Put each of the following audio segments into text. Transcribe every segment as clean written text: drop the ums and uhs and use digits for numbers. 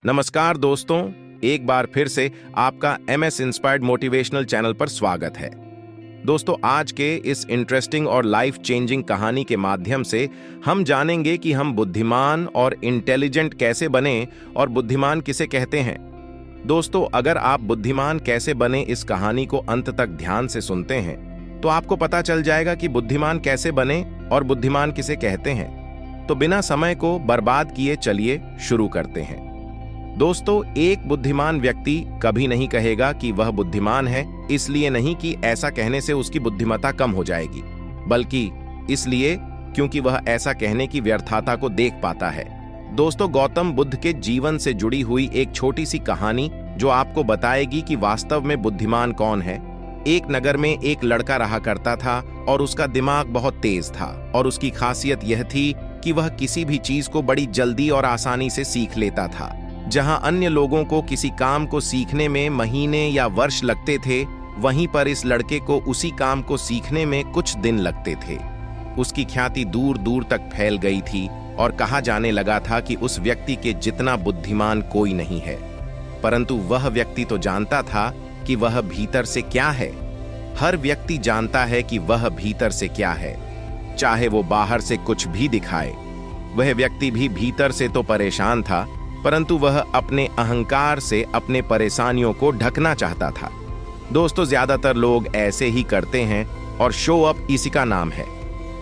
नमस्कार दोस्तों, एक बार फिर से आपका MS इंस्पायर्ड मोटिवेशनल चैनल पर स्वागत है। दोस्तों, आज के इस इंटरेस्टिंग और लाइफ चेंजिंग कहानी के माध्यम से हम जानेंगे कि हम बुद्धिमान और इंटेलिजेंट कैसे बने और बुद्धिमान किसे कहते हैं। दोस्तों, अगर आप बुद्धिमान कैसे बने इस कहानी को अंत तक ध्यान से सुनते हैं तो आपको पता चल जाएगा कि बुद्धिमान कैसे बने और बुद्धिमान किसे कहते हैं। तो बिना समय को बर्बाद किए चलिए शुरू करते हैं। दोस्तों, एक बुद्धिमान व्यक्ति कभी नहीं कहेगा कि वह बुद्धिमान है, इसलिए नहीं कि ऐसा कहने से उसकी बुद्धिमत्ता कम हो जाएगी, बल्कि इसलिए क्योंकि वह ऐसा कहने की व्यर्थता को देख पाता है। दोस्तों, गौतम बुद्ध के जीवन से जुड़ी हुई एक छोटी सी कहानी जो आपको बताएगी कि वास्तव में बुद्धिमान कौन है। एक नगर में एक लड़का रहा करता था और उसका दिमाग बहुत तेज था और उसकी खासियत यह थी कि वह किसी भी चीज को बड़ी जल्दी और आसानी से सीख लेता था। जहां अन्य लोगों को किसी काम को सीखने में महीने या वर्ष लगते थे, वहीं पर इस लड़के को उसी काम को सीखने में कुछ दिन लगते थे। उसकी ख्याति दूर दूर तक फैल गई थी और कहा जाने लगा था कि उस व्यक्ति के जितना बुद्धिमान कोई नहीं है। परंतु वह व्यक्ति तो जानता था कि वह भीतर से क्या है। हर व्यक्ति जानता है कि वह भीतर से क्या है, चाहे वो बाहर से कुछ भी दिखाए। वह व्यक्ति भी भीतर से तो परेशान था, परंतु वह अपने अहंकार से अपने परेशानियों को ढकना चाहता था। दोस्तों, ज्यादातर लोग ऐसे ही करते हैं और शो अप इसी का नाम है।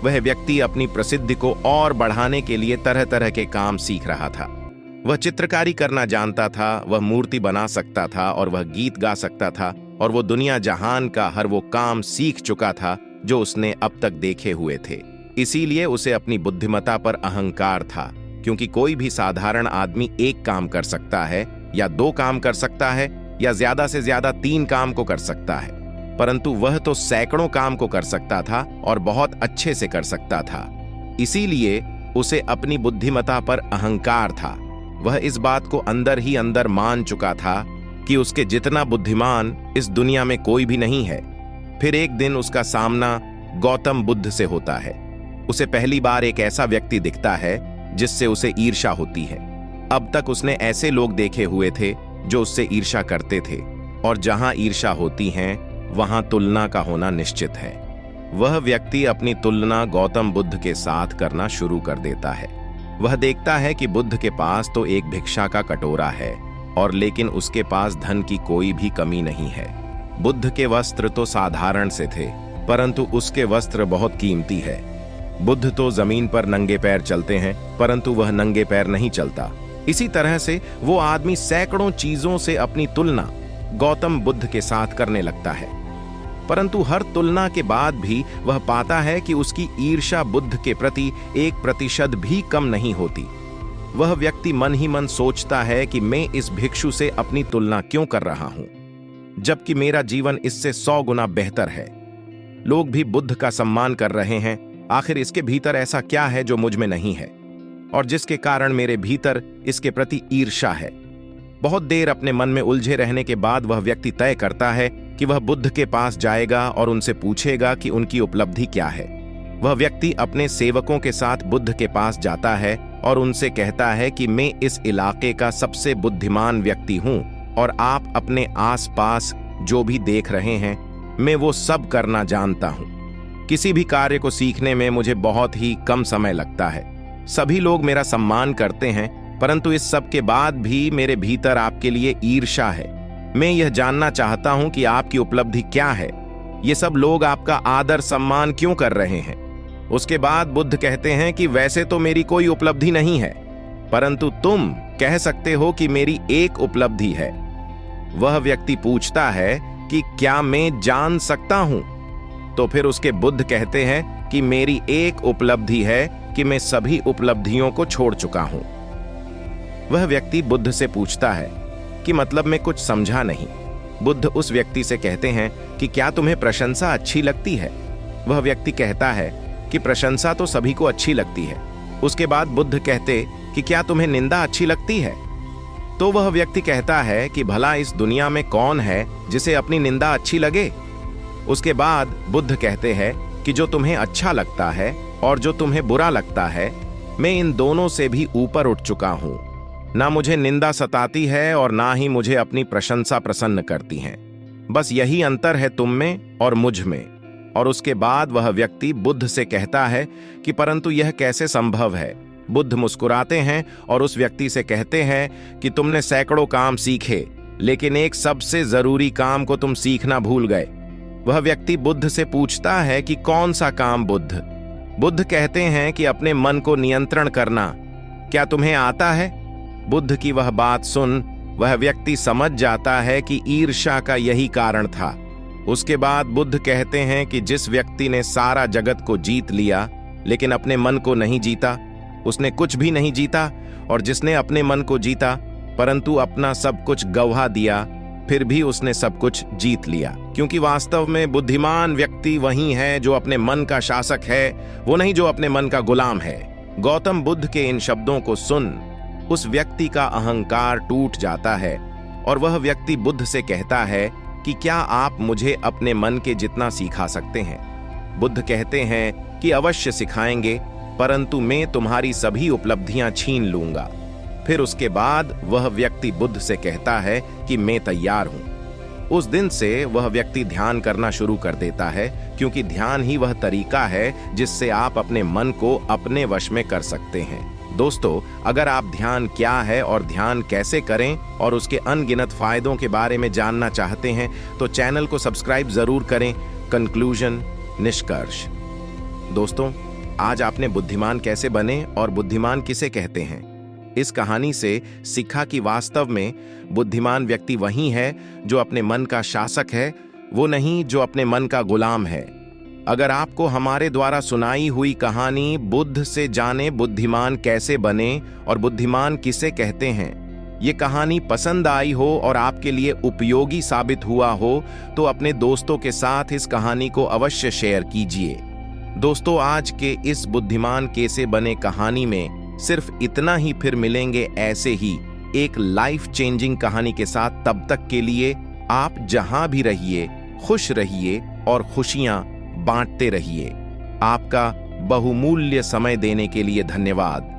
वह व्यक्ति अपनी प्रसिद्धि को और बढ़ाने के लिए तरह तरह के काम सीख रहा था। वह चित्रकारी करना जानता था, वह मूर्ति बना सकता था और वह गीत गा सकता था और वो दुनिया जहान का हर वो काम सीख चुका था जो उसने अब तक देखे हुए थे। इसीलिए उसे अपनी बुद्धिमत्ता पर अहंकार था, क्योंकि कोई भी साधारण आदमी एक काम कर सकता है या दो काम कर सकता है या ज्यादा से ज्यादा 3 काम को कर सकता है, परंतु वह तो सैकड़ों काम को कर सकता था और बहुत अच्छे से कर सकता था। इसीलिए उसे अपनी बुद्धिमत्ता पर अहंकार था। वह इस बात को अंदर ही अंदर मान चुका था कि उसके जितना बुद्धिमान इस दुनिया में कोई भी नहीं है। फिर एक दिन उसका सामना गौतम बुद्ध से होता है। उसे पहली बार एक ऐसा व्यक्ति दिखता है जिससे उसे ईर्ष्या होती है। अब तक उसने ऐसे लोग देखे हुए थे जो उससे ईर्ष्या करते थे, और जहां ईर्ष्या होती है वहां तुलना का होना निश्चित है। वह व्यक्ति अपनी तुलना गौतम बुद्ध के साथ करना शुरू कर देता है। वह देखता है कि बुद्ध के पास तो एक भिक्षा का कटोरा है और लेकिन उसके पास धन की कोई भी कमी नहीं है। बुद्ध के वस्त्र तो साधारण से थे, परंतु उसके वस्त्र बहुत कीमती है। बुद्ध तो जमीन पर नंगे पैर चलते हैं, परंतु वह नंगे पैर नहीं चलता। इसी तरह से वो आदमी सैकड़ों चीजों से अपनी तुलना गौतम बुद्ध के साथ करने लगता है, परंतु हर तुलना के बाद भी वह पाता है कि उसकी ईर्ष्या बुद्ध के प्रति 1% भी कम नहीं होती। वह व्यक्ति मन ही मन सोचता है कि मैं इस भिक्षु से अपनी तुलना क्यों कर रहा हूं, जबकि मेरा जीवन इससे 100 गुना बेहतर है। लोग भी बुद्ध का सम्मान कर रहे हैं। आखिर इसके भीतर ऐसा क्या है जो मुझ में नहीं है और जिसके कारण मेरे भीतर इसके प्रति ईर्ष्या है। बहुत देर अपने मन में उलझे रहने के बाद वह व्यक्ति तय करता है कि वह बुद्ध के पास जाएगा और उनसे पूछेगा कि उनकी उपलब्धि क्या है। वह व्यक्ति अपने सेवकों के साथ बुद्ध के पास जाता है और उनसे कहता है कि मैं इस इलाके का सबसे बुद्धिमान व्यक्ति हूं और आप अपने आसपास जो भी देख रहे हैं मैं वो सब करना जानता हूं। किसी भी कार्य को सीखने में मुझे बहुत ही कम समय लगता है। सभी लोग मेरा सम्मान करते हैं, परंतु इस सब के बाद भी मेरे भीतर आपके लिए ईर्ष्या है। मैं यह जानना चाहता हूं कि आपकी उपलब्धि क्या है। ये सब लोग आपका आदर सम्मान क्यों कर रहे हैं। उसके बाद बुद्ध कहते हैं कि वैसे तो मेरी कोई उपलब्धि नहीं है, परंतु तुम कह सकते हो कि मेरी एक उपलब्धि है। वह व्यक्ति पूछता है कि क्या मैं जान सकता हूं। तो फिर उसके बुद्ध कहते हैं कि मेरी एक उपलब्धि है कि मैं सभी उपलब्धियों को छोड़ चुका हूं। वह व्यक्ति बुद्ध से पूछता है कि मतलब मैं कुछ समझा नहीं। बुद्ध उस व्यक्ति से कहते हैं कि क्या तुम्हें प्रशंसा अच्छी लगती है। वह व्यक्ति कहता है कि प्रशंसा तो सभी को अच्छी लगती है। उसके बाद बुद्ध कहते कि क्या तुम्हें निंदा अच्छी लगती है। तो वह व्यक्ति कहता है कि भला इस दुनिया में कौन है जिसे अपनी निंदा अच्छी लगे। उसके बाद बुद्ध कहते हैं कि जो तुम्हें अच्छा लगता है और जो तुम्हें बुरा लगता है, मैं इन दोनों से भी ऊपर उठ चुका हूं। ना मुझे निंदा सताती है और ना ही मुझे अपनी प्रशंसा प्रसन्न करती हैं। बस यही अंतर है तुम में और मुझ में। और उसके बाद वह व्यक्ति बुद्ध से कहता है कि परंतु यह कैसे संभव है। बुद्ध मुस्कुराते हैं और उस व्यक्ति से कहते हैं कि तुमने सैकड़ों काम सीखे, लेकिन एक सबसे जरूरी काम को तुम सीखना भूल गए। वह व्यक्ति बुद्ध से पूछता है कि कौन सा काम बुद्ध? बुद्ध कहते हैं कि अपने मन को नियंत्रण करना। क्या तुम्हें आता है? बुद्ध की वह बात सुन वह व्यक्ति समझ जाता है कि ईर्ष्या का यही कारण था। उसके बाद बुद्ध कहते हैं कि जिस व्यक्ति ने सारा जगत को जीत लिया लेकिन अपने मन को नहीं जीता, उसने कुछ भी नहीं जीता। और जिसने अपने मन को जीता परंतु अपना सब कुछ गंवा दिया, फिर भी उसने सब कुछ जीत लिया। क्योंकि वास्तव में बुद्धिमान व्यक्ति वही है जो अपने मन का शासक है, वो नहीं जो अपने मन का गुलाम है। गौतम बुद्ध के इन शब्दों को सुन उस व्यक्ति का अहंकार टूट जाता है और वह व्यक्ति बुद्ध से कहता है कि क्या आप मुझे अपने मन के जितना सिखा सकते हैं? बुद्ध कहते हैं कि अवश्य सिखाएंगे, परंतु मैं तुम्हारी सभी उपलब्धियां छीन लूंगा। फिर उसके बाद वह व्यक्ति बुद्ध से कहता है कि मैं तैयार हूं। उस दिन से वह व्यक्ति ध्यान करना शुरू कर देता है, क्योंकि ध्यान ही वह तरीका है जिससे आप अपने मन को अपने वश में कर सकते हैं। दोस्तों, अगर आप ध्यान क्या है और ध्यान कैसे करें और उसके अनगिनत फायदों के बारे में जानना चाहते हैं तो चैनल को सब्सक्राइब जरूर करें। कंक्लूजन, निष्कर्ष। दोस्तों, आज आपने बुद्धिमान कैसे बने और बुद्धिमान किसे कहते हैं, इस कहानी से सीखा कि वास्तव में बुद्धिमान व्यक्ति वही है जो अपने मन का शासक है, वो नहीं जो अपने मन का गुलाम है। अगर आपको हमारे द्वारा सुनाई हुई कहानी बुद्ध से जाने बुद्धिमान कैसे बने और बुद्धिमान किसे कहते हैं, ये कहानी पसंद आई हो और आपके लिए उपयोगी साबित हुआ हो तो अपने दोस्तों के साथ इस कहानी को अवश्य शेयर कीजिए। दोस्तों, आज के इस बुद्धिमान कैसे बने कहानी में सिर्फ इतना ही, फिर मिलेंगे ऐसे ही एक लाइफ चेंजिंग कहानी के साथ। तब तक के लिए आप जहां भी रहिए खुश रहिए और खुशियां बांटते रहिए। आपका बहुमूल्य समय देने के लिए धन्यवाद।